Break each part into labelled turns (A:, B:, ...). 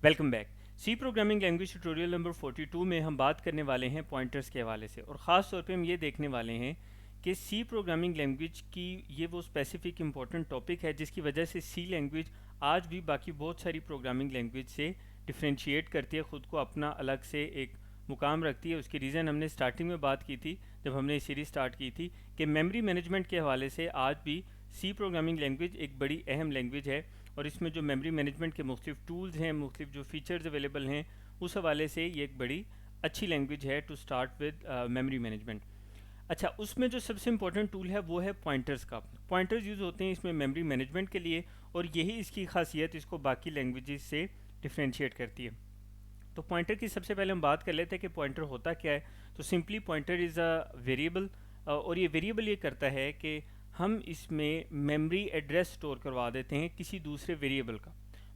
A: Welcome back. C programming language tutorial number 42 में हम बात करने वाले हैं पॉइंटर्स के हवाले से, और ख़ास तौर पे हम ये देखने वाले हैं कि सी प्रोग्रामिंग लैंग्वेज की ये वो स्पेसिफिक इंपॉर्टेंट टॉपिक है जिसकी वजह से सी लैंग्वेज आज भी बाकी बहुत सारी प्रोग्रामिंग लैंग्वेज से डिफ्रेंशिएट करती है, ख़ुद को अपना अलग से एक मुकाम रखती है। उसकी रीज़न हमने स्टार्टिंग में बात की थी जब हमने ये सीरीज़ स्टार्ट की थी कि मेमोरी मैनेजमेंट के हवाले से आज भी सी प्रोग्रामिंग लैंग्वेज एक बड़ी अहम लैंग्वेज है, और इसमें जो मेमोरी मैनेजमेंट के मुख्तलिफ टूल्स हैं, मुख्तलिफ जो फीचर्स अवेलेबल हैं, उस हवाले से ये एक बड़ी अच्छी लैंग्वेज है to start with memory management. अच्छा, उसमें जो सबसे इंपॉर्टेंट टूल है वो है पॉइंटर्स का। पॉइंटर्स यूज़ होते हैं इसमें मेमोरी मैनेजमेंट के लिए, और यही इसकी खासियत इसको बाकी लैंग्वेजेस से डिफ्रेंशिएट करती है। तो पॉइंटर की सबसे पहले हम बात कर लेते हैं कि पॉइंटर होता क्या है। तो simply pointer is a variable, और ये वेरिएबल ये करता है कि हम इसमें मेमोरी एड्रेस स्टोर करवा देते हैं किसी दूसरे वेरिएबल का।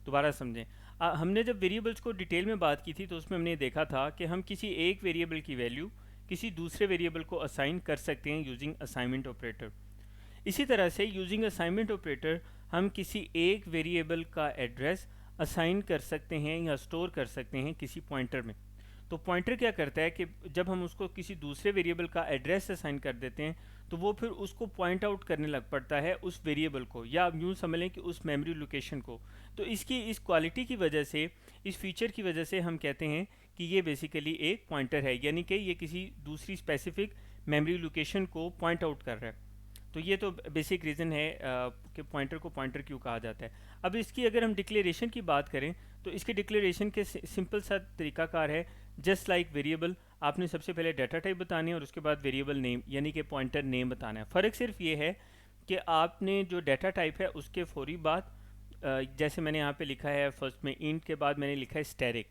A: दोबारा समझें, हमने जब वेरिएबल्स को डिटेल में बात की थी तो उसमें हमने देखा था कि हम किसी एक वेरिएबल की वैल्यू किसी दूसरे वेरिएबल को असाइन कर सकते हैं यूजिंग असाइनमेंट ऑपरेटर। इसी तरह से यूजिंग असाइनमेंट ऑपरेटर हम किसी एक वेरिएबल का एड्रेस असाइन कर सकते हैं या स्टोर कर सकते हैं किसी पॉइंटर में। तो पॉइंटर क्या करता है कि जब हम उसको किसी दूसरे वेरिएबल का एड्रेस असाइन कर देते हैं तो वो फिर उसको पॉइंट आउट करने लग पड़ता है उस वेरिएबल को, या आप यूँ समझ लें कि उस मेमोरी लोकेशन को। तो इसकी इस क्वालिटी की वजह से, इस फीचर की वजह से हम कहते हैं कि ये बेसिकली एक पॉइंटर है, यानी कि ये किसी दूसरी स्पेसिफिक मेमोरी लोकेशन को पॉइंट आउट कर रहा है। तो ये तो बेसिक रीज़न है कि पॉइंटर को पॉइंटर क्यों कहा जाता है। अब इसकी अगर हम डिक्लेरेशन की बात करें तो इसके डिक्लेरेशन के सिंपल सा तरीकाकार है। जस्ट लाइक वेरिएबल, आपने सबसे पहले डाटा टाइप बतानी है और उसके बाद वेरिएबल नेम यानी कि पॉइंटर नेम बताना है। फ़र्क सिर्फ ये है कि आपने जो डाटा टाइप है उसके फौरी बाद जैसे मैंने यहाँ पे लिखा है फर्स्ट में इंट के बाद मैंने लिखा है स्टैटिक,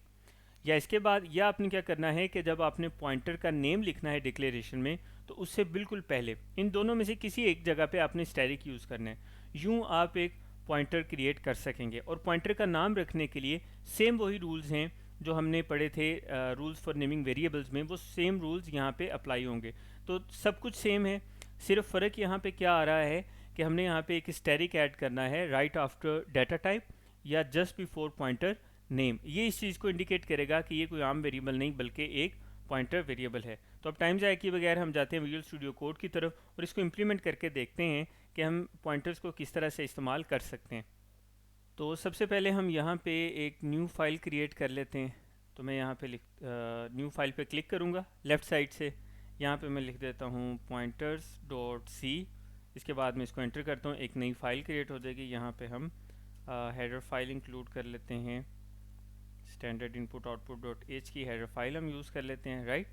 A: या इसके बाद या आपने क्या करना है कि जब आपने पॉइंटर का नेम लिखना है डिक्लेरेशन में तो उससे बिल्कुल पहले इन दोनों में से किसी एक जगह पे आपने स्टैटिक यूज़ करना है। यूँ आप एक पॉइंटर क्रिएट कर सकेंगे। और पॉइंटर का नाम रखने के लिए सेम वही रूल्स हैं जो हमने पढ़े थे रूल्स फॉर नेमिंग वेरिएबल्स में, वो सेम रूल्स यहाँ पे अप्लाई होंगे। तो सब कुछ सेम है, सिर्फ फ़र्क यहाँ पे क्या आ रहा है कि हमने यहाँ पे एक स्टैटिक ऐड करना है राइट आफ्टर डाटा टाइप या जस्ट बिफोर पॉइंटर नेम। ये इस चीज़ को इंडिकेट करेगा कि ये कोई आम वेरिएबल नहीं बल्कि एक पॉइंटर वेरिएबल है। तो अब टाइम ज़ाया किए बगैर हम जाते हैं विजुअल स्टूडियो कोड की तरफ और इसको इम्प्लीमेंट करके देखते हैं कि हम पॉइंटर्स को किस तरह से इस्तेमाल कर सकते हैं। तो सबसे पहले हम यहाँ पे एक न्यू फाइल क्रिएट कर लेते हैं। तो मैं यहाँ पे न्यू फाइल पे क्लिक करूँगा लेफ़्ट साइड से। यहाँ पे मैं लिख देता हूँ pointers.c। इसके बाद मैं इसको एंटर करता हूँ, एक नई फाइल क्रिएट हो जाएगी। यहाँ पे हम हेडर फाइल इंक्लूड कर लेते हैं, standard input output dot H की हेडर फाइल हम यूज़ कर लेते हैं, राइट।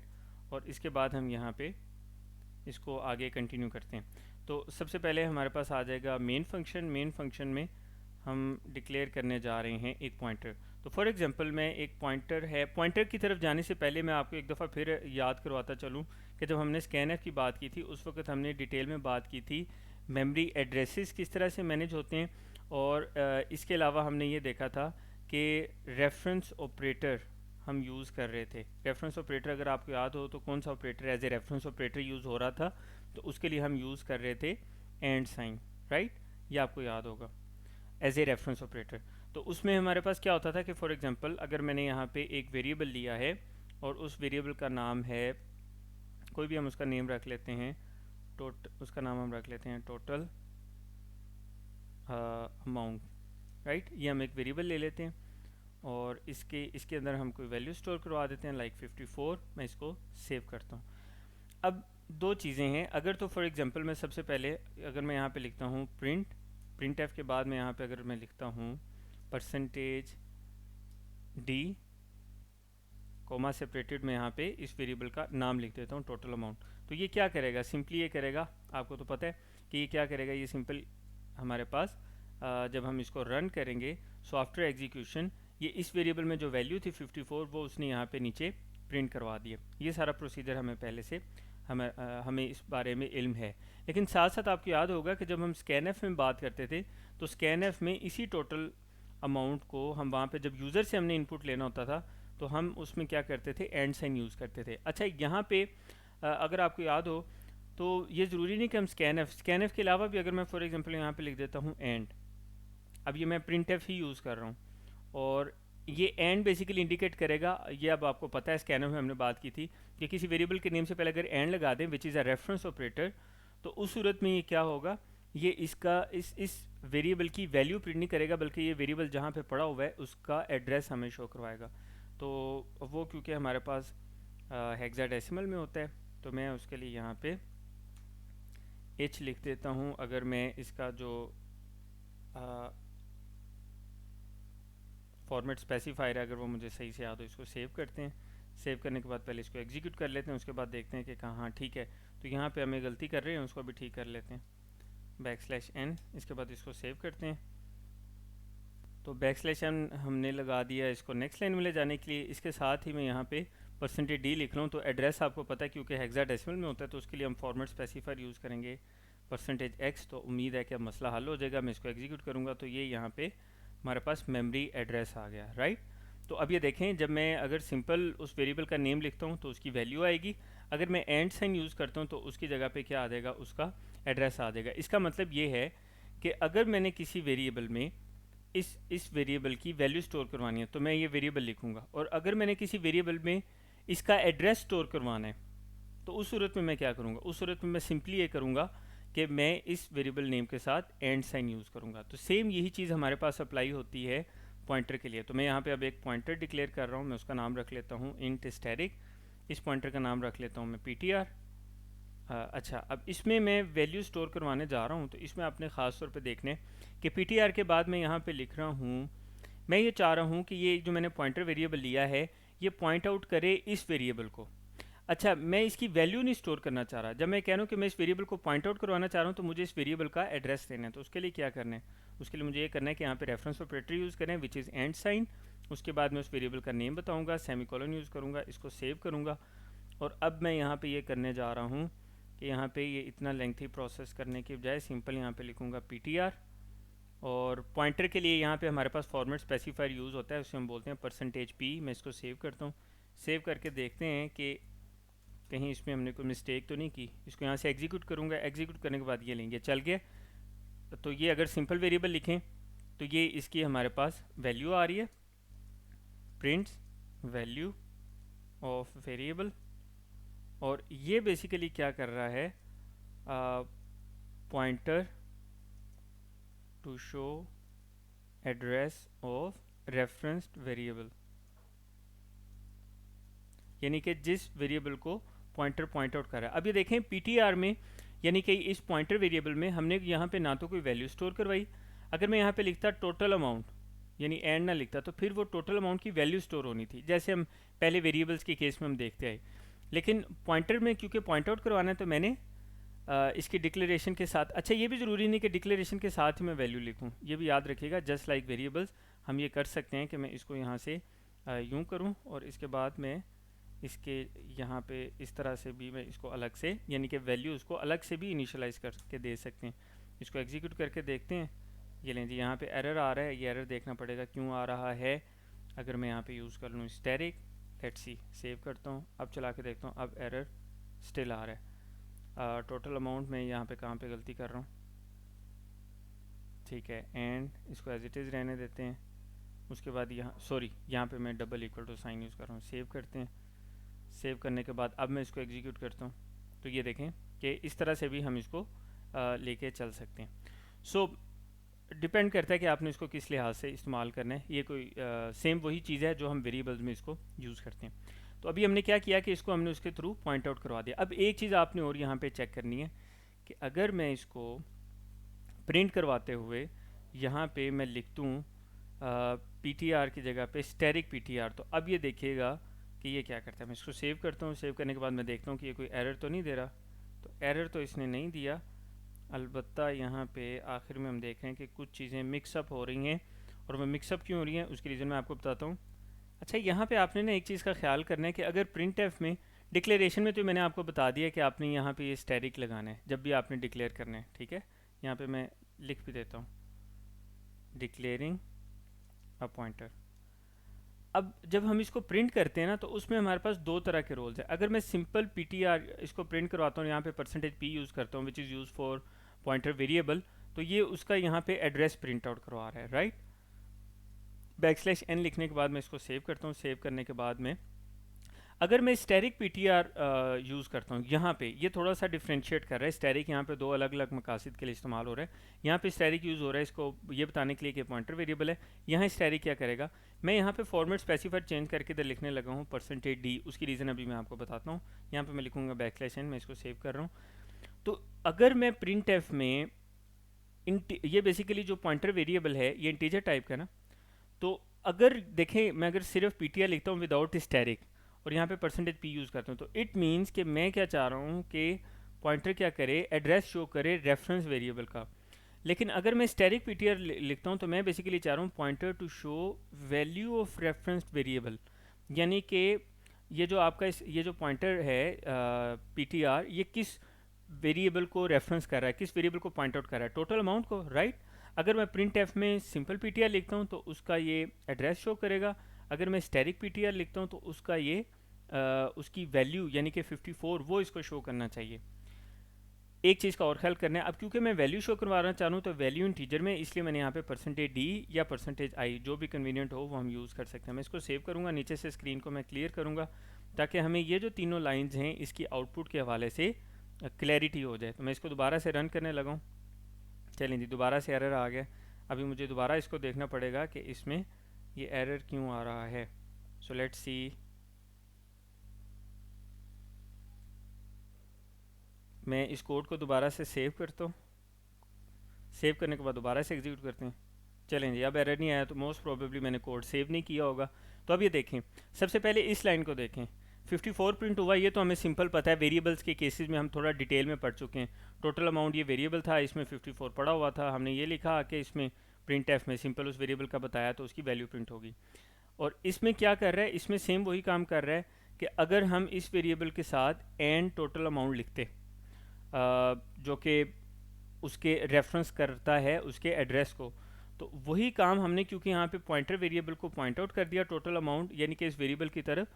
A: और इसके बाद हम यहाँ पे इसको आगे कंटिन्यू करते हैं। तो सबसे पहले हमारे पास आ जाएगा मेन फंक्शन। मेन फंक्शन में हम डिक्लेयर करने जा रहे हैं एक पॉइंटर। तो फॉर एग्जांपल मैं एक पॉइंटर है, पॉइंटर की तरफ जाने से पहले मैं आपको एक दफ़ा फिर याद करवाता चलूँ कि जब हमने स्कैनफ की बात की थी उस वक्त हमने डिटेल में बात की थी मेमोरी एड्रेसेस किस तरह से मैनेज होते हैं, और इसके अलावा हमने ये देखा था कि रेफरेंस ऑपरेटर हम यूज़ कर रहे थे। रेफरेंस ऑपरेटर अगर आपको याद हो तो कौन सा operator as a reference operator use हो रहा था, तो उसके लिए हम यूज़ कर रहे थे एंड साइन, राइट। ये आपको याद होगा एज ए रेफरेंस ऑपरेटर। तो उसमें हमारे पास क्या होता था कि फॉर एग्जांपल अगर मैंने यहाँ पे एक वेरिएबल लिया है और उस वेरिएबल का नाम है, कोई भी हम उसका नेम रख लेते हैं, उसका नाम हम रख लेते हैं टोटल अमाउंट, राइट। ये हम एक वेरिएबल ले लेते हैं और इसके अंदर हम कोई वैल्यू स्टोर करवा देते हैं लाइक 54। मैं इसको सेव करता हूँ। अब दो चीज़ें हैं, अगर तो फॉर एग्जांपल मैं सबसे पहले अगर मैं यहाँ पे लिखता हूँ प्रिंट एफ के बाद मैं यहाँ पे अगर मैं लिखता हूँ परसेंटेज डी कोमा सेपरेटेड, मैं यहाँ पे इस वेरिएबल का नाम लिख देता हूँ टोटल अमाउंट। तो ये क्या करेगा, सिंपली ये करेगा, आपको तो पता है कि ये क्या करेगा, ये सिंपल हमारे पास जब हम इसको रन करेंगे सो आफ्टर एग्जीक्यूशन ये इस वेरिएबल में जो वैल्यू थी 54 वो उसने यहाँ पे नीचे प्रिंट करवा दिया। ये सारा प्रोसीजर हमें पहले से हमें इस बारे में इल्म है। लेकिन साथ साथ आपको याद होगा कि जब हम स्कैनफ में बात करते थे तो स्कैनफ में इसी टोटल अमाउंट को हम वहाँ पे जब यूज़र से हमने इनपुट लेना होता था तो हम उसमें क्या करते थे, एंड साइन यूज़ करते थे। अच्छा, यहाँ पे अगर आपको याद हो तो ये ज़रूरी नहीं कि हम स्कैनफ के अलावा भी अगर मैं फॉर एग्जांपल यहाँ पे लिख देता हूँ एंड, अब ये मैं प्रिंट एफ ही यूज़ कर रहा हूँ और ये एंड बेसिकली इंडिकेट करेगा, ये अब आपको पता है स्कैनर में हमने बात की थी कि किसी वेरिएबल के नेम से पहले अगर एंड लगा दें which is a reference operator, तो उस सूरत में ये क्या होगा, ये इसका इस वेरिएबल की वैल्यू प्रिंट नहीं करेगा, बल्कि ये वेरिएबल जहाँ पे पड़ा हुआ है उसका एड्रेस हमें शो करवाएगा। तो वो क्योंकि हमारे पास हेक्साडेसिमल में होता है, तो मैं उसके लिए यहाँ पे h लिख देता हूँ। अगर मैं इसका जो फॉर्मेट स्पेसिफायर है अगर वो मुझे सही से याद हो, इसको सेव करते हैं। सेव करने के बाद पहले इसको एग्जीक्यूट कर लेते हैं, उसके बाद देखते हैं कि कहाँ ठीक है। तो यहाँ पे हमें गलती कर रहे हैं, उसको भी ठीक कर लेते हैं, \n। इसके बाद इसको सेव करते हैं। तो \n हमने लगा दिया इसको नेक्स्ट लाइन में ले जाने के लिए। इसके साथ ही मैं यहाँ पे %d लिख रहा हूँ। तो एड्रेस आपको पता है क्योंकि हेक्साडेसिमल में होता है, तो उसके लिए हम फॉर्मेट स्पेसिफायर यूज़ करेंगे %x। तो उम्मीद है कि अब मसला हल हो जाएगा। मैं इसको एग्जीक्यूट करूँगा तो ये यहाँ पे हमारे पास मेमोरी एड्रेस आ गया, राइट। तो अब ये देखें, जब मैं अगर सिंपल उस वेरिएबल का नेम लिखता हूँ तो उसकी वैल्यू आएगी। अगर मैं एंड साइन यूज़ करता हूँ तो उसकी जगह पे क्या आ जाएगा, उसका एड्रेस आ जाएगा। इसका मतलब ये है कि अगर मैंने किसी वेरिएबल में इस वेरिएबल की वैल्यू स्टोर करवानी है तो मैं ये वेरिएबल लिखूंगा, और अगर मैंने किसी वेरिएबल में इसका एड्रेस स्टोर करवाना है तो उस सूरत में मैं क्या करूँगा, उस सूरत में मैं सिंपली ये करूँगा कि मैं इस वेरिएबल नेम के साथ एंड साइन यूज़ करूँगा। तो सेम यही चीज़ हमारे पास अप्लाई होती है पॉइंटर के लिए। तो मैं यहाँ पे अब एक पॉइंटर डिक्लेयर कर रहा हूँ, मैं उसका नाम रख लेता हूँ इंट स्टैटिक। इस पॉइंटर का नाम रख लेता हूँ मैं ptr। अच्छा, अब इसमें मैं वैल्यू स्टोर करवाने जा रहा हूँ, तो इसमें आपने ख़ास तौर पे देखने कि ptr के बाद मैं यहाँ पे लिख रहा हूँ, मैं ये चाह रहा हूँ कि ये जो मैंने पॉइंटर वेरिएबल लिया है ये पॉइंट आउट करे इस वेरिएबल को। अच्छा, मैं इसकी वैल्यू नहीं स्टोर करना चाह रहा। जब मैं कह रहा हूँ कि मैं इस वेरिएबल को पॉइंट आउट करवाना चाह रहा हूँ तो मुझे इस वेरिएबल का एड्रेस देना है। तो उसके लिए क्या करना है, उसके लिए मुझे ये करना है कि यहाँ पे रेफरेंस ऑपरेटर यूज़ करें विच इज़ एंड साइन। उसके बाद मैं उस वेरिएबल का नेम बताऊँगा, सेमीकोलन यूज़ करूँगा, इसको सेव करूँगा। और अब मैं यहाँ पे ये करने जा रहा हूँ कि यहाँ पे ये इतना लेंथी प्रोसेस करने की बजाय सिंपल यहाँ पे लिखूँगा ptr। और पॉइंटर के लिए यहाँ पे हमारे पास फॉर्मेट स्पेसिफायर यूज़ होता है, उसे हम बोलते हैं %p। मैं इसको सेव करता हूँ। सेव करके देखते हैं कि कहीं इसमें हमने कोई मिस्टेक तो नहीं की। इसको यहाँ से एग्जीक्यूट करूँगा, एग्जीक्यूट करने के बाद ये लेंगे, चल गया। तो ये अगर सिंपल वेरिएबल लिखें तो ये इसकी हमारे पास वैल्यू आ रही है, प्रिंट्स वैल्यू ऑफ वेरिएबल। और ये बेसिकली क्या कर रहा है, pointer to show address of referenced variable, यानी कि जिस वेरिएबल को पॉइंटर पॉइंट आउट कर रहा है। अब ये देखें ptr में, यानी कि इस पॉइंटर वेरिएबल में हमने यहाँ पे ना तो कोई वैल्यू स्टोर करवाई। अगर मैं यहाँ पे लिखता टोटल अमाउंट, यानी एंड ना लिखता, तो फिर वो टोटल अमाउंट की वैल्यू स्टोर होनी थी, जैसे हम पहले वेरिएबल्स के केस में हम देखते आए। लेकिन पॉइंटर में क्योंकि पॉइंट आउट करवाना है तो मैंने इसकी डिक्लेरेशन के साथ, अच्छा ये भी ज़रूरी नहीं कि डिक्लेरेशन के साथ ही मैं वैल्यू लिखूँ, ये भी याद रखिएगा। जस्ट लाइक वेरिएबल्स हम ये कर सकते हैं कि मैं इसको यहाँ से यूँ करूँ और इसके बाद मैं इसके यहाँ पे इस तरह से भी मैं इसको अलग से, यानी कि वैल्यू उसको अलग से भी इनिशियलाइज़ करके दे सकते हैं। इसको एग्जीक्यूट करके देखते हैं। ये लें जी, यहाँ पे एरर आ रहा है, ये एरर देखना पड़ेगा क्यों आ रहा है। अगर मैं यहाँ पे यूज़ कर लूँ स्टैटिक, लेट्स सी, सेव करता हूँ, अब चला के देखता हूँ, अब एरर स्टिल आ रहा है। टोटल अमाउंट में यहाँ पे कहाँ पे गलती कर रहा हूँ, ठीक है, एंड इसको एज इट इज़ रहने देते हैं। उसके बाद यहाँ सॉरी, यहाँ पे मैं double equal to sign use कर रहा हूँ। सेव करते हैं। सेव करने के बाद अब मैं इसको एग्जीक्यूट करता हूँ, तो ये देखें कि इस तरह से भी हम इसको लेके चल सकते हैं। सो डिपेंड करता है कि आपने इसको किस लिहाज से इस्तेमाल करना है। ये कोई सेम वही चीज़ है जो हम वेरिएबल्स में इसको यूज़ करते हैं। तो अभी हमने क्या किया कि इसको हमने उसके थ्रू पॉइंट आउट करवा दिया। अब एक चीज़ आपने और यहाँ पे चेक करनी है कि अगर मैं इसको प्रिंट करवाते हुए यहाँ पे मैं लिख दूँ ptr की जगह पे स्टैटिक ptr, तो अब ये देखिएगा कि ये क्या करता है। मैं इसको सेव करता हूँ। सेव करने के बाद मैं देखता हूँ कि ये कोई एरर तो नहीं दे रहा। तो एरर तो इसने नहीं दिया, अलबत्ता यहाँ पे आखिर में हम देख रहे हैं कि कुछ चीज़ें मिक्सअप हो रही हैं। और वो मिक्सअप क्यों हो रही हैं उसकी रीज़न मैं आपको बताता हूँ। अच्छा, यहाँ पे आपने ना एक चीज़ का ख्याल करना है कि अगर प्रिंट एफ में डिक्लेरेशन में, तो मैंने आपको बता दिया कि आपने यहाँ पे ये स्टैटिक लगाना है जब भी आपने डिक्लेयर करना है, ठीक है। यहाँ पे मैं लिख भी देता हूँ, डिक्लेयरिंग अ पॉइंटर। अब जब हम इसको प्रिंट करते हैं ना तो उसमें हमारे पास दो तरह के रोल्स हैं। अगर मैं सिंपल ptr इसको प्रिंट करवाता हूँ, यहाँ पे %p यूज़ करता हूँ which is use for pointer variable, तो ये उसका यहाँ पे एड्रेस प्रिंट आउट करवा रहा है, राइट। बैकस्लैश n लिखने के बाद मैं इसको सेव करता हूँ। सेव करने के बाद में अगर मैं स्टैटिक पीटीआर यूज़ करता हूँ, यहाँ पे ये थोड़ा सा डिफ्रेंशिएट कर रहा है। स्टैटिक यहाँ पे दो अलग अलग मकासद के लिए इस्तेमाल हो रहा है। यहाँ पे स्टैटिक यूज़ हो रहा है इसको ये बताने के लिए कि पॉइंटर वेरिएबल है। यहाँ स्टैटिक क्या करेगा, मैं यहाँ पे फॉर्मेट स्पेसिफायर चेंज करके इधर लिखने लगा हूँ %d। उसकी रीज़न अभी मैं आपको बताता हूँ। यहाँ पर मैं लिखूँगा बैकस्लैश n, मैं इसको सेव कर रहा हूँ। तो अगर मैं प्रिंट एफ में ये बेसिकली जो पॉइंटर वेरिएबल है ये इंटीजर टाइप का ना, तो अगर देखें मैं अगर सिर्फ पीटीआर लिखता हूँ विदाउट स्टैटिक और यहाँ पे %p यूज़ करता हूँ, तो इट मीन्स कि मैं क्या चाह रहा हूँ कि पॉइंटर क्या करे, एड्रेस शो करे रेफरेंस वेरिएबल का। लेकिन अगर मैं स्टैटिक पीटीआर लिखता हूँ तो मैं बेसिकली चाह रहा हूँ pointer to show value of reference variable, यानी कि ये जो आपका ये जो पॉइंटर है पीटीआर, ये किस वेरिएबल को रेफरेंस कर रहा है, किस वेरिएबल को पॉइंट आउट कर रहा है, टोटल अमाउंट को, राइट। अगर मैं प्रिंट एफ में सिंपल पीटीआर लिखता हूँ तो उसका ये एड्रेस शो करेगा। अगर मैं स्टैटिक पीटीआर लिखता हूँ तो उसका ये उसकी वैल्यू यानी कि 54 वो इसको शो करना चाहिए। एक चीज़ का और ख्याल करना है, अब क्योंकि मैं वैल्यू शो करवाना चाह रहा हूँ तो वैल्यू इंटीजर में, इसलिए मैंने यहाँ पे %d या %i जो भी कन्वीनियंट हो वो हम यूज़ कर सकते हैं। मैं इसको सेव करूँगा, नीचे से स्क्रीन को मैं क्लियर करूँगा ताकि हमें ये जो तीनों लाइन्स हैं इसकी आउटपुट के हवाले से क्लैरिटी हो जाए। तो मैं इसको दोबारा से रन करने लगा हूँ। चलें जी, दोबारा से एरर आ गया। अभी मुझे दोबारा इसको देखना पड़ेगा कि इसमें ये एरर क्यों आ रहा है। सो लेट्स सी, मैं इस कोड को दोबारा से सेव करता हूँ। सेव करने के बाद दोबारा से एग्जीक्यूट करते हैं। चलें जी, अब एरर नहीं आया तो मोस्ट प्रोबेबली मैंने कोड सेव नहीं किया होगा। तो अब ये देखें, सबसे पहले इस लाइन को देखें, 54 प्रिंट हुआ। ये तो हमें सिंपल पता है, वेरिएबल्स के केसेस में हम थोड़ा डिटेल में पढ़ चुके हैं। टोटल अमाउंट ये वेरिएबल था, इसमें 54 पड़ा हुआ था। हमने ये लिखा कि इसमें प्रिंट एफ में सिंपल उस वेरिएबल का बताया तो उसकी वैल्यू प्रिंट होगी। और इसमें क्या कर रहा है, इसमें सेम वही काम कर रहा है कि अगर हम इस वेरिएबल के साथ एंड टोटल अमाउंट लिखते जो कि उसके रेफरेंस करता है उसके एड्रेस को, तो वही काम हमने क्योंकि यहाँ पे पॉइंटर वेरिएबल को पॉइंट आउट कर दिया टोटल अमाउंट यानी कि इस वेरिएबल की तरफ,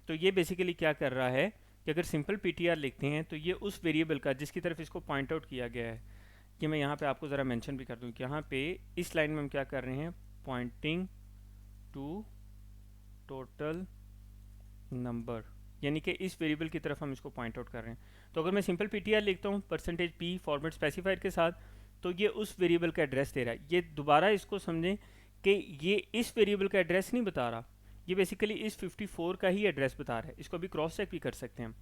A: तो ये बेसिकली क्या कर रहा है कि अगर सिंपल पीटीआर लिखते हैं तो ये उस वेरिएबल का जिसकी तरफ इसको पॉइंट आउट किया गया है, कि मैं यहाँ पे आपको ज़रा मेंशन भी कर दूँ कि यहाँ पे इस लाइन में हम क्या कर रहे हैं, पॉइंटिंग टू टोटल नंबर, यानी कि इस वेरिएबल की तरफ हम इसको पॉइंट आउट कर रहे हैं। तो अगर मैं सिंपल पीटीआर लिखता हूँ %p फॉर्मेट स्पेसिफायर के साथ, तो ये उस वेरिएबल का एड्रेस दे रहा है। ये दोबारा इसको समझें कि ये इस वेरिएबल का एड्रेस नहीं बता रहा, ये बेसिकली इस 54 का ही एड्रेस बता रहा है। इसको भी क्रॉस चेक भी कर सकते हैं हम।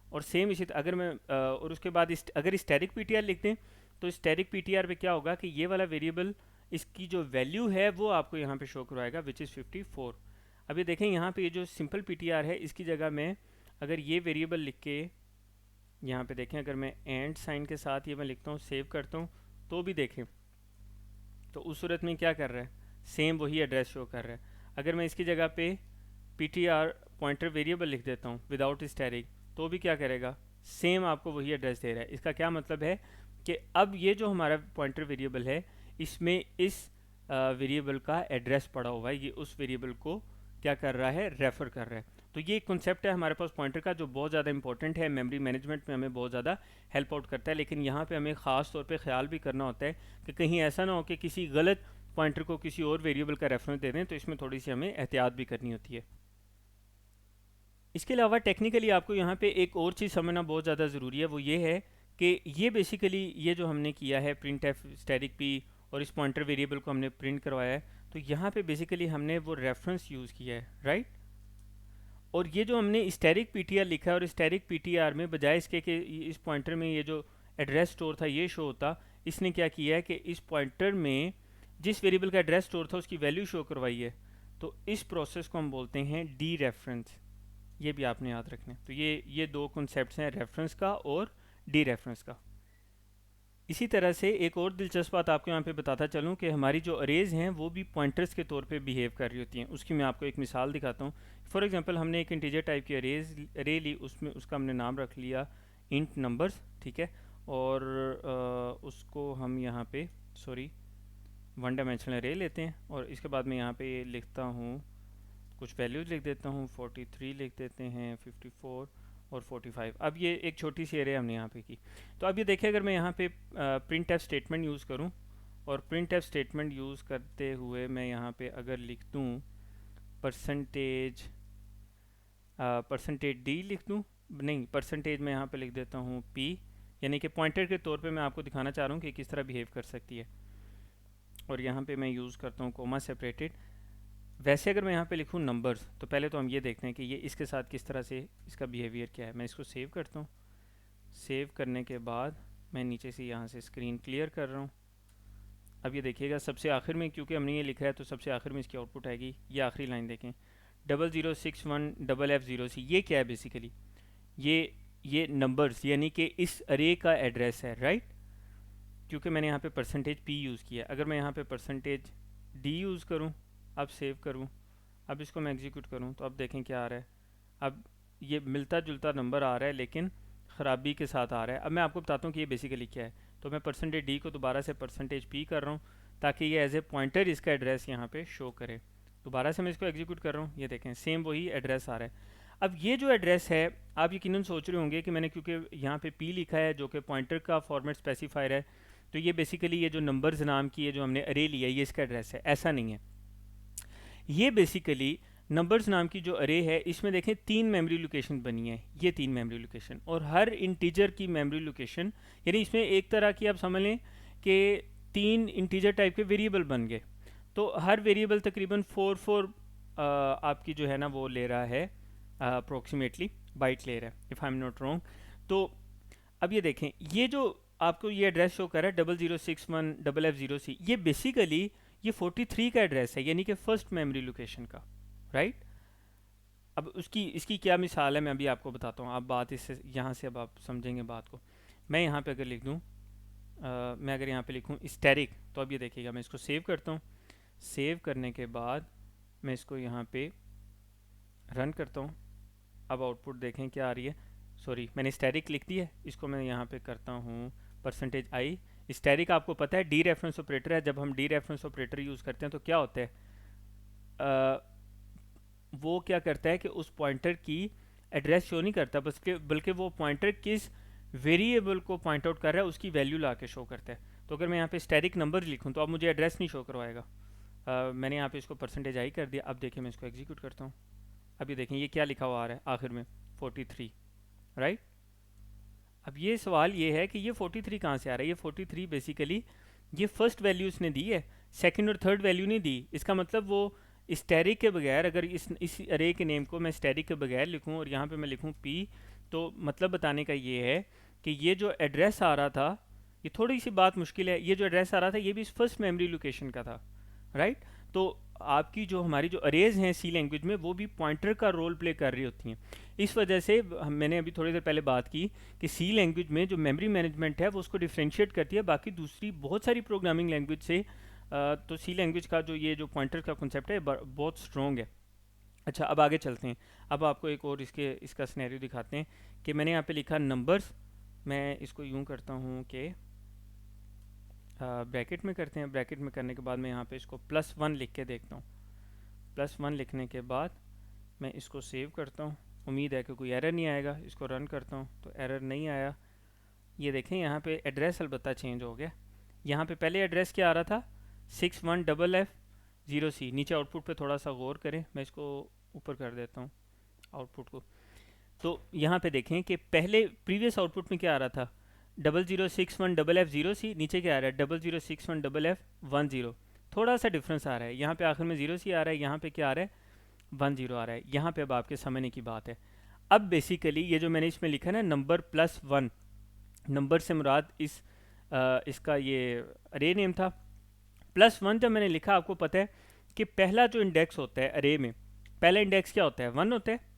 A: और सेम इसी अगर मैं और उसके बाद अगर स्टैटिक पीटीआर लिखते हैं तो स्टैटिक पीटीआर पे क्या होगा कि ये वाला वेरिएबल इसकी जो वैल्यू है वो आपको यहाँ पे शो करवाएगा विच इज़ 54। अब ये देखें यहाँ पे ये जो सिंपल पीटीआर है इसकी जगह में अगर ये वेरिएबल लिख के यहाँ पे देखें, अगर मैं एंड साइन के साथ ये मैं लिखता हूँ, सेव करता हूँ, तो भी देखें तो उस सूरत में क्या कर रहा है, सेम वही एड्रेस शो कर रहा है। अगर मैं इसकी जगह पे पीटीआर पॉइंटर वेरिएबल लिख देता हूँ विदाउट स्टैटिक, तो भी क्या करेगा, सेम आपको वही एड्रेस दे रहा है। इसका क्या मतलब है कि अब ये जो हमारा पॉइंटर वेरिएबल है इसमें इस वेरिएबल का एड्रेस पड़ा हुआ है, ये उस वेरिएबल को क्या कर रहा है, रेफ़र कर रहा है। तो ये एक कॉन्सेप्ट है हमारे पास पॉइंटर का जो बहुत ज़्यादा इंपॉर्टेंट है, मेमोरी मैनेजमेंट में हमें बहुत ज़्यादा हेल्प आउट करता है। लेकिन यहाँ पे हमें ख़ास तौर पे ख्याल भी करना होता है कि कहीं ऐसा ना हो कि किसी गलत पॉइंटर को किसी और वेरिएबल का रेफरेंस दे दें, तो इसमें थोड़ी सी हमें एहतियात भी करनी होती है। इसके अलावा टेक्निकली आपको यहाँ पे एक और चीज़ समझना बहुत ज़्यादा ज़रूरी है, वो ये है कि ये बेसिकली ये जो हमने किया है प्रिंट एफ स्टैटिक पी और इस पॉइंटर वेरिएबल को हमने प्रिंट करवाया है, तो यहाँ पे बेसिकली हमने वो रेफरेंस यूज़ किया है, राइट। और ये जो हमने स्टैटिक पीटीआर लिखा है और स्टैटिक पीटीआर में बजाय इसके कि इस पॉइंटर में ये जो एड्रेस स्टोर था ये शो होता, इसने क्या किया है कि इस पॉइंटर में जिस वेरिएबल का एड्रेस स्टोर था उसकी वैल्यू शो करवाई है। तो इस प्रोसेस को हम बोलते हैं डी रेफरेंस, ये भी आपने याद रखना है। तो ये दो कॉन्सेप्ट्स हैं, रेफरेंस का और डी रेफरेंस का। इसी तरह से एक और दिलचस्प बात आपको यहाँ पे बताता चलूँ कि हमारी जो अरेज हैं वो भी पॉइंटर्स के तौर पे बिहेव कर रही होती हैं। उसकी मैं आपको एक मिसाल दिखाता हूँ। फॉर एग्जांपल हमने एक इंटीजर टाइप की अरे ली, उसमें उसका हमने नाम रख लिया इंट नंबर्स, ठीक है। और उसको हम यहाँ पे वन डायमेंशनल अरे लेते हैं और इसके बाद मैं यहाँ पे लिखता हूँ कुछ वैल्यूज़ लिख देता हूँ, 43 लिख देते हैं, 54 और 45। अब ये एक छोटी सी एरे हमने यहाँ पे की। तो अब ये देखिए अगर मैं यहाँ पे प्रिंट एफ स्टेटमेंट यूज़ करूँ और प्रिंट एफ स्टेटमेंट यूज़ करते हुए मैं यहाँ पे अगर लिख दूँ परसेंटेज डी लिख दूँ, नहीं परसेंटेज मैं यहाँ पे लिख देता हूँ पी, यानी कि पॉइंटर के तौर पे मैं आपको दिखाना चाह रहा हूँ कि किस तरह बिहेव कर सकती है। और यहाँ पे मैं यूज़ करता हूँ कोमा सेपरेटेड। वैसे अगर मैं यहाँ पे लिखूँ नंबर्स, तो पहले तो हम ये देखते हैं कि ये इसके साथ किस तरह से इसका बिहेवियर क्या है। मैं इसको सेव करता हूँ। सेव करने के बाद मैं नीचे से यहाँ से स्क्रीन क्लियर कर रहा हूँ। अब ये देखिएगा सबसे आखिर में, क्योंकि हमने ये लिखा है तो सबसे आखिर में इसकी आउटपुट आएगी। ये आखिरी लाइन देखें 0061FF0C, ये क्या है बेसिकली, ये नंबर्स यानी कि इस अरे का एड्रेस है, राइट। क्योंकि मैंने यहाँ पे परसेंटेज पी यूज़ किया। अगर मैं यहाँ पे परसेंटेज डी यूज़ करूँ, अब सेव करूँ, अब इसको मैं एग्जीक्यूट करूँ, तो अब देखें क्या आ रहा है। अब ये मिलता जुलता नंबर आ रहा है लेकिन ख़राबी के साथ आ रहा है। अब मैं आपको बताता हूँ कि ये बेसिकली क्या है। तो मैं परसेंटेज डी को दोबारा से परसेंटेज पी कर रहा हूँ ताकि ये एज ए पॉइंटर इसका एड्रेस यहाँ पे शो करे। दोबारा से मैं इसको एग्जीक्यूट कर रहा हूँ, ये देखें सेम वही एड्रेस आ रहा है। अब ये जो एड्रेस है, आप यकीनन सोच रहे होंगे कि मैंने क्योंकि यहाँ पे पी लिखा है जो कि पॉइंटर का फॉर्मेट स्पेसिफायर है, तो ये बेसिकली ये जो नंबर्स नाम की ये जो हमने अरे लिया है ये इसका एड्रेस है। ऐसा नहीं है। ये बेसिकली नंबर्स नाम की जो अरे है इसमें देखें 3 मेमोरी लोकेशन बनी है, ये 3 मेमोरी लोकेशन, और हर इंटीजर की मेमोरी लोकेशन, यानी इसमें एक तरह की आप समझ लें कि 3 इंटीजर टाइप के वेरिएबल बन गए। तो हर वेरिएबल तकरीबन 4 आपकी जो है ना वो ले रहा है, अप्रोक्सीमेटली बाइट ले रहा है, if I am not wrong. तो अब ये देखें ये जो आपको ये एड्रेस शो कर रहा है 0061FF0C, ये बेसिकली ये 43 का एड्रेस है, यानी कि फर्स्ट मेमोरी लोकेशन का, राइट। अब उसकी इसकी क्या मिसाल है मैं अभी आपको बताता हूँ। आप बात इससे यहाँ से अब आप समझेंगे बात को। मैं यहाँ पे अगर लिख दूँ मैं अगर यहाँ पे लिखूँ स्टैटिक, तो अब ये देखिएगा मैं इसको सेव करता हूँ। सेव करने के बाद मैं इसको यहाँ पे रन करता हूँ। अब आउटपुट देखें क्या आ रही है। सॉरी मैंने स्टैटिक लिख दी है, इसको मैं यहाँ पे करता हूँ परसेंटेज आई। स्टैटिक आपको पता है डी रेफरेंस ऑपरेटर है। जब हम डी रेफरेंस ऑपरेटर यूज़ करते हैं तो क्या होता है, वो क्या करता है कि उस पॉइंटर की एड्रेस शो नहीं करता, बल्कि वो पॉइंटर किस वेरिएबल को पॉइंट आउट कर रहा है उसकी वैल्यू ला के शो करता है। तो अगर मैं यहाँ पे स्टैटिक नंबर लिखूँ तो अब मुझे एड्रेस नहीं शो करवाएगा। मैंने यहाँ पे इसको परसेंटेज आई कर दिया। अब देखिए मैं इसको एग्जीक्यूट करता हूँ। अब ये देखें ये क्या लिखा हुआ आ रहा है आखिर में 43, राइट। अब ये सवाल ये है कि ये 43 कहाँ से आ रहा है। ये 43 बेसिकली ये फर्स्ट वैल्यू इसने दी है, सेकंड और थर्ड वैल्यू नहीं दी। इसका मतलब वो स्टैटिक के बगैर, अगर इस अरे के नेम को मैं स्टैटिक के बगैर लिखूं और यहाँ पे मैं लिखूं पी, तो मतलब बताने का ये है कि ये जो एड्रेस आ रहा था, ये थोड़ी सी बात मुश्किल है, ये जो एड्रेस आ रहा था ये भी इस फर्स्ट मेमोरी लोकेशन का था, राइट। तो आपकी जो हमारी जो अरेज हैं सी लैंग्वेज में वो भी पॉइंटर का रोल प्ले कर रही होती हैं। इस वजह से मैंने अभी थोड़ी देर पहले बात की कि सी लैंग्वेज में जो मेमोरी मैनेजमेंट है वो उसको डिफ्रेंशिएट करती है बाकी दूसरी बहुत सारी प्रोग्रामिंग लैंग्वेज से। तो सी लैंग्वेज का जो ये जो पॉइंटर का कॉन्सेप्ट है बहुत स्ट्रॉन्ग है। अच्छा अब आगे चलते हैं। अब आपको एक और इसका सिनेरियो दिखाते हैं कि मैंने यहाँ पे लिखा नंबर्स। मैं इसको यूँ करता हूँ कि ब्रैकेट में करते हैं। ब्रैकेट में करने के बाद मैं यहाँ पे इसको +1 लिख के देखता हूँ। +1 लिखने के बाद मैं इसको सेव करता हूँ। उम्मीद है कि कोई एरर नहीं आएगा। इसको रन करता हूँ तो एरर नहीं आया। ये देखें यहाँ पे एड्रेस अलबत्ता चेंज हो गया। यहाँ पे पहले एड्रेस क्या आ रहा था 61FF0C। नीचे आउटपुट पे थोड़ा सा गौर करें, मैं इसको ऊपर कर देता हूँ आउटपुट को। तो यहाँ पे देखें कि पहले प्रीवियस आउटपुट में क्या आ रहा था 0061FF0C, नीचे क्या आ रहा है 0061FF10। थोड़ा सा डिफरेंस आ रहा है। यहाँ पे आखिर में 0C आ रहा है, यहाँ पे क्या आ रहा है 10 आ रहा है। यहाँ पे अब आपके समझने की बात है। अब बेसिकली ये जो मैंने इसमें लिखा है ना नंबर +1, नंबर से मुराद इसका ये अरे नेम था। +1 जब मैंने लिखा, आपको पता है कि पहला जो इंडेक्स होता है अरे में, पहला इंडेक्स क्या होता है 1 होता है।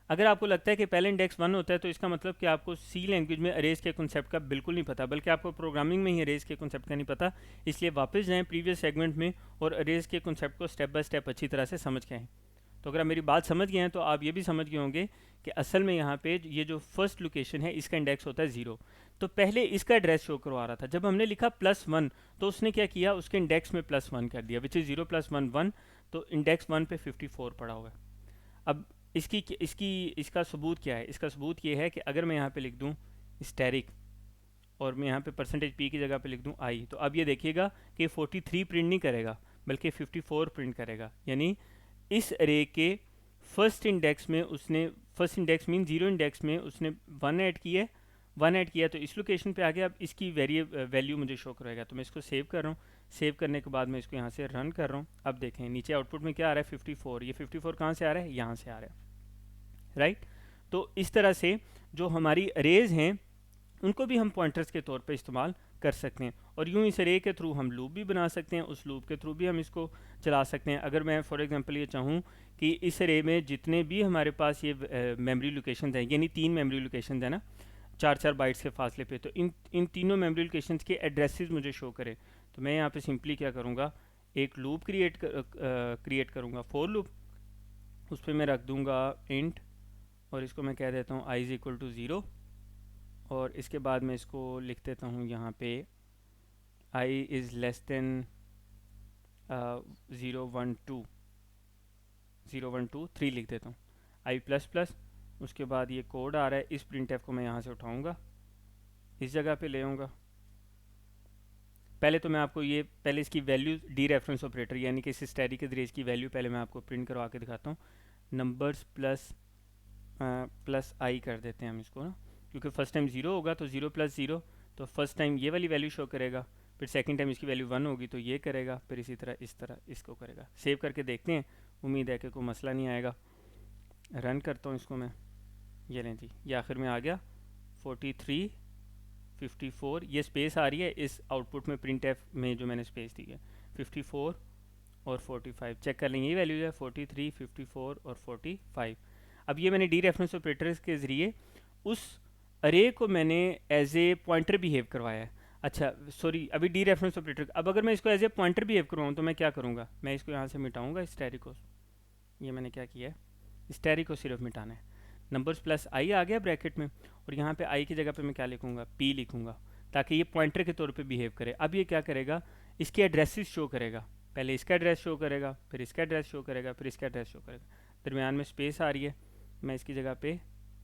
A: अगर आपको लगता है कि पहला इंडेक्स 1 होता है तो इसका मतलब कि आपको सी लैंग्वेज में अरेज के कॉन्सेप्ट का बिल्कुल नहीं पता, बल्कि आपको प्रोग्रामिंग में ही अरेज के कॉन्सेप्ट का नहीं पता। इसलिए वापस जाएं प्रीवियस सेगमेंट में और अरेज के कॉन्सेप्ट को स्टेप बाय स्टेप अच्छी तरह से समझ के आएँ। तो अगर आप मेरी बात समझ गए हैं तो आप ये भी समझ गए होंगे कि असल में यहाँ पे ये जो फर्स्ट लोकेशन है इसका इंडेक्स होता है 0। तो पहले इसका एड्रेस शो करवा रहा था। जब हमने लिखा +1 तो उसने क्या किया, उसके इंडेक्स में +1 कर दिया, विच इज़ 0 + 1 1। तो इंडेक्स 1 पे 54 पड़ा हुआ है। अब इसका सबूत क्या है। इसका सबूत ये है कि अगर मैं यहाँ पे लिख दूँ स्टैटिक और मैं यहाँ पे परसेंटेज p की जगह पे लिख दूँ i, तो अब ये देखिएगा कि 43 प्रिंट नहीं करेगा बल्कि 54 प्रिंट करेगा। यानी इस अरे के फर्स्ट इंडेक्स में उसने, first index mean zero index में उसने 1 ऐड किया तो इस लोकेशन पे आ गया। अब इसकी वैल्यू मुझे शो करेगा, तो मैं इसको सेव कर रहा हूँ। सेव करने के बाद मैं इसको यहाँ से रन कर रहा हूँ। अब देखें नीचे आउटपुट में क्या आ रहा है, 54। ये 54 कहाँ से आ रहा है, यहाँ से आ रहा है, राइट। तो इस तरह से जो हमारी अरेज हैं उनको भी हम पॉइंटर्स के तौर पे इस्तेमाल कर सकते हैं, और यूं इस अरे के थ्रू हम लूप भी बना सकते हैं, उस लूप के थ्रू भी हम इसको चला सकते हैं। अगर मैं फॉर एग्जांपल ये चाहूँ कि इस अरे में जितने भी हमारे पास ये मेमोरी लोकेशन हैं, यानी 3 मेमोरी लोकेशन है ना 4-4 बाइट्स के फासले पे, तो इन तीनों मेमोरी लोकेशन के एड्रेसेस मुझे शो करें, तो मैं यहाँ पे सिंपली क्या करूँगा, एक लूप क्रिएट करूँगा, फॉर लूप। उस पर मैं रख दूँगा इंट, और इसको मैं कह देता हूँ i इज़ इक्वल टू 0, और इसके बाद मैं इसको लिख देता हूँ यहाँ पे i इज़ लेस देन 0 1 2 0 1 2 3 लिख देता हूँ, i प्लस प्लस। उसके बाद ये कोड आ रहा है, इस प्रिंट एफ को मैं यहाँ से उठाऊँगा, इस जगह पे ले आऊँगा। पहले तो मैं आपको ये पहले इसकी वैल्यू डी रेफरेंस ऑपरेटर यानी कि इस स्टैटिक एड्रेस की वैल्यू पहले मैं आपको प्रिंट करवा के दिखाता हूँ। नंबर्स प्लस आई कर देते हैं हम इसको ना, क्योंकि फर्स्ट टाइम 0 होगा तो 0 प्लस 0, तो फर्स्ट टाइम ये वाली वैल्यू शो करेगा, फिर सेकंड टाइम इसकी वैल्यू 1 होगी तो ये करेगा, फिर इसी तरह इसको करेगा। सेव करके देखते हैं, उम्मीद है कि कोई मसला नहीं आएगा। रन करता हूँ इसको मैं, ये लें जी, ये आखिर में आ गया 43 54। ये स्पेस आ रही है इस आउटपुट में, प्रिंट एफ में जो मैंने स्पेस दी है 54 और 45। चेक कर लेंगे, ये वैल्यू है 43 54 और 45। अब ये मैंने डी रेफरेंस ऑपरेटर्स के ज़रिए उस अरे को मैंने एज ए पॉइंटर बिहेव करवाया है। अच्छा सॉरी, अभी डी रेफरेंस ऑपरेटर, अब अगर मैं इसको एज ए पॉइंटर बिहेव करवाऊँ तो मैं क्या करूँगा, मैं इसको यहाँ से मिटाऊँगा स्टैटिक को। ये मैंने क्या किया है, स्टैटिक को सिर्फ मिटाना है। नंबर्स प्लस आई आ गया ब्रैकेट में, और यहाँ पे आई की जगह पे मैं क्या लिखूँगा, पी लिखूँगा, ताकि ये पॉइंटर के तौर पे बिहेव करे। अब ये क्या करेगा, इसके एड्रेसेस शो करेगा, पहले इसका एड्रेस शो करेगा, फिर इसका एड्रेस शो करेगा, फिर इसका एड्रेस शो करेगा। दरमियान में स्पेस आ रही है, मैं इसकी जगह पे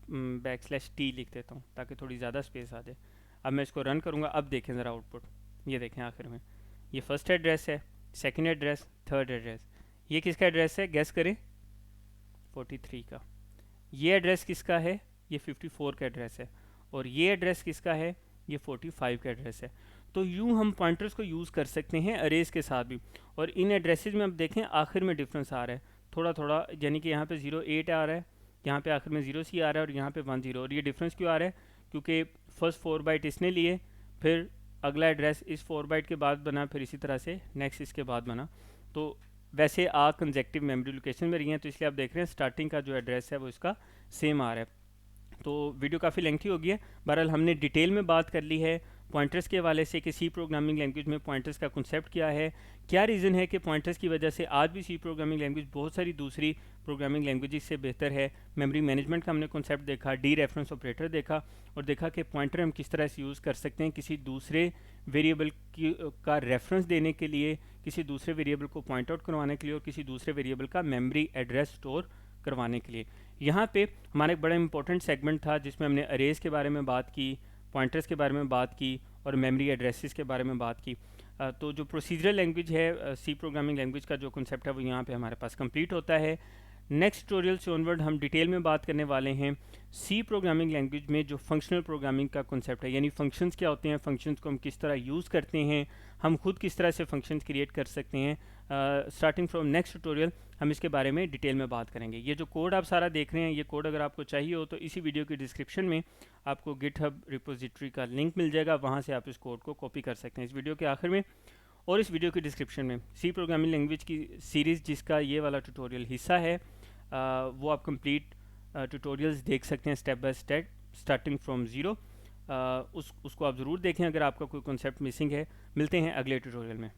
A: \t लिख देता हूँ ताकि थोड़ी ज़्यादा स्पेस आ जाए। अब मैं इसको रन करूँगा, अब देखें ज़रा आउटपुट, ये देखें आखिर में ये फर्स्ट एड्रेस है, सेकंड एड्रेस, थर्ड एड्रेस। ये किसका एड्रेस है, गेस करें, 43 का। ये एड्रेस किसका है, ये 54 का एड्रेस है, और ये एड्रेस किसका है, ये 45 का एड्रेस है। तो यूँ हम पॉइंटर्स को यूज़ कर सकते हैं अरेज के साथ भी। और इन एड्रेसेस में अब देखें आखिर में डिफरेंस आ रहा है थोड़ा थोड़ा, यानी कि यहाँ पे 08 आ रहा है, यहाँ पे आखिर में 0C आ रहा है, और यहाँ पे 10। और ये डिफरेंस क्यों आ रहा है, क्योंकि फर्स्ट 4 बाइट इसने लिए, फिर अगला एड्रेस इस 4 बाइट के बाद बना, फिर इसी तरह से नेक्स्ट इसके बाद बना। तो वैसे आ कंजेक्टिव मेमोरी लोकेशन में रही हैं, तो इसलिए आप देख रहे हैं स्टार्टिंग का जो एड्रेस है वो इसका सेम आ रहा है। तो वीडियो काफ़ी लेंथी हो गई है, बहरहाल हमने डिटेल में बात कर ली है पॉइंटर्स के हवाले से कि सी प्रोग्रामिंग लैंग्वेज में पॉइंटर्स का कंसेप्ट क्या है, क्या रीज़न है कि पॉइंटर्स की वजह से आज भी सी प्रोग्रामिंग लैंग्वेज बहुत सारी दूसरी प्रोग्रामिंग लैंग्वेजेस से बेहतर है। मेमोरी मैनेजमेंट का हमने कंसेप्ट देखा, डी रेफरेंस ऑपरेटर देखा, और देखा कि पॉइंटर हम किस तरह से यूज़ कर सकते हैं किसी दूसरे वेरिएबल का रेफरेंस देने के लिए, किसी दूसरे वेरिएबल को पॉइंट आउट करवाने के लिए, और किसी दूसरे वेरिएबल का मेमोरी एड्रेस स्टोर करवाने के लिए। यहाँ पे हमारा एक बड़ा इंपॉर्टेंट सेगमेंट था जिसमें हमने अरेज के बारे में बात की, पॉइंटर्स के बारे में बात की, और मेमोरी एड्रेसेस के बारे में बात की। तो जो प्रोसीजरल लैंग्वेज है सी प्रोग्रामिंग लैंग्वेज का जो कंसेप्ट है वो यहाँ पे हमारे पास कंप्लीट होता है। नेक्स्ट ट्यूटोरियल से ऑनवर्ड हम डिटेल में बात करने वाले हैं सी प्रोग्रामिंग लैंग्वेज में जो फंक्शनल प्रोग्रामिंग का कंसेप्ट है, यानी फंक्शंस क्या होते हैं, फंक्शंस को हम किस तरह यूज़ करते हैं, हम खुद किस तरह से फंक्शंस क्रिएट कर सकते हैं। स्टार्टिंग फ्रॉम नेक्स्ट ट्यूटोरियल हम इसके बारे में डिटेल में बात करेंगे। ये जो कोड आप सारा देख रहे हैं, ये कोड अगर आपको चाहिए हो तो इसी वीडियो की डिस्क्रिप्शन में आपको गिटहब रिपोजिटरी का लिंक मिल जाएगा, वहाँ से आप इस कोड को कॉपी कर सकते हैं। इस वीडियो के आखिर में और इस वीडियो की डिस्क्रिप्शन में सी प्रोग्रामिंग लैंग्वेज की सीरीज़ जिसका ये वाला ट्यूटोरियल हिस्सा है, वो आप कंप्लीट ट्यूटोरियल्स देख सकते हैं step by step starting from zero. उसको आप ज़रूर देखें अगर आपका कोई कॉन्सेप्ट मिसिंग है। मिलते हैं अगले ट्यूटोरियल में।